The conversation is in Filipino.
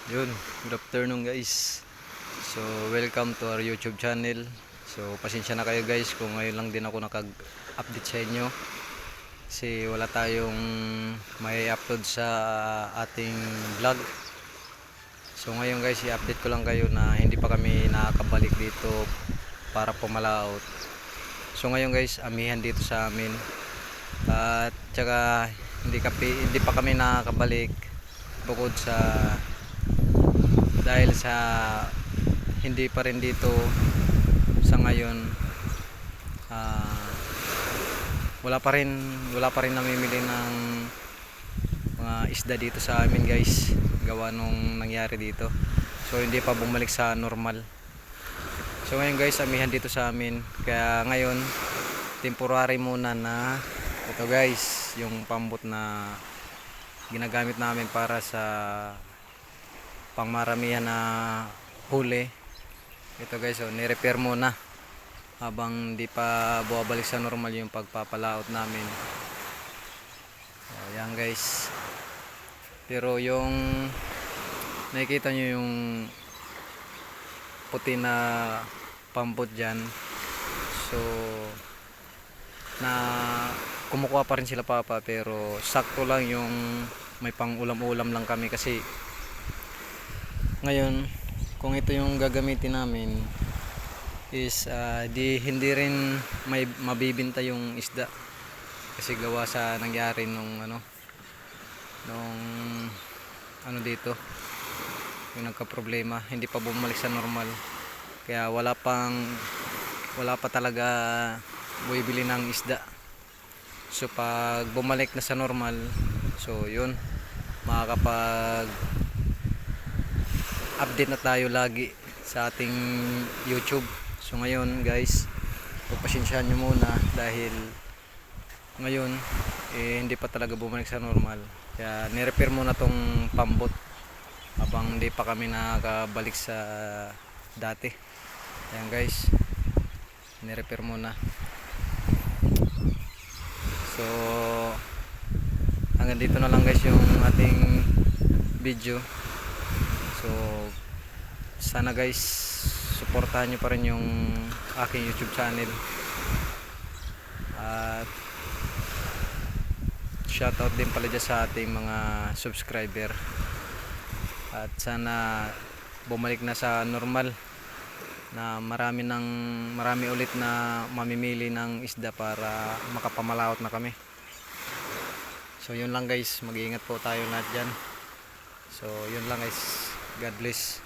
Yun, good afternoon guys. So, welcome to our YouTube channel. So, pasensya na kayo guys kung ngayon lang din ako nakag-update sa inyo. Kasi wala tayong may upload sa ating vlog. So, ngayon guys, i-update ko lang kayo na hindi pa kami nakakabalik dito para pumalaot. So, ngayon guys, amihan dito sa amin. At saka hindi pa kami nakakabalik bukod sa dahil sa hindi pa rin dito sa ngayon, ah, wala pa rin namimili ng mga isda dito sa amin guys, gawa nung nangyari dito. So hindi pa bumalik sa normal. So ngayon guys, amihan dito sa amin, kaya ngayon temporary muna na ito guys, yung pambot na ginagamit namin para sa pangmaramihan na huli. Ito guys, so ni-repair muna habang di pa bumabalik sa normal yung pagpapalaot namin. Ayan guys, pero yung nakikita nyo yung puti na pambot dyan, so na kumukuha pa rin sila papa, pero sakto lang yung may pang ulam-ulam lang kami. Kasi ngayon, kung ito yung gagamitin namin is hindi rin may mabibinta yung isda, kasi gawa sa nangyari nung dito, yung nagka-problema, hindi pa bumalik sa normal, kaya wala pa talaga bumibili ng isda. So pag bumalik na sa normal, so yun, makakapag update na tayo lagi sa ating YouTube. So ngayon guys, pagpasensyaan nyo muna dahil ngayon hindi pa talaga bumalik sa normal, kaya ni-repair muna tong pambot habang hindi pa kami nakabalik sa dati. Ayan guys, ni-repair muna. So hanggang dito na lang guys yung ating video. So sana guys, suportahan nyo pa rin yung aking YouTube channel, at shoutout din pala dyan sa ating mga subscriber, at sana bumalik na sa normal na marami ulit na mamimili ng isda para makapamalaot na kami. So yun lang guys, mag-iingat po tayo lahat dyan. So yun lang guys, God bless.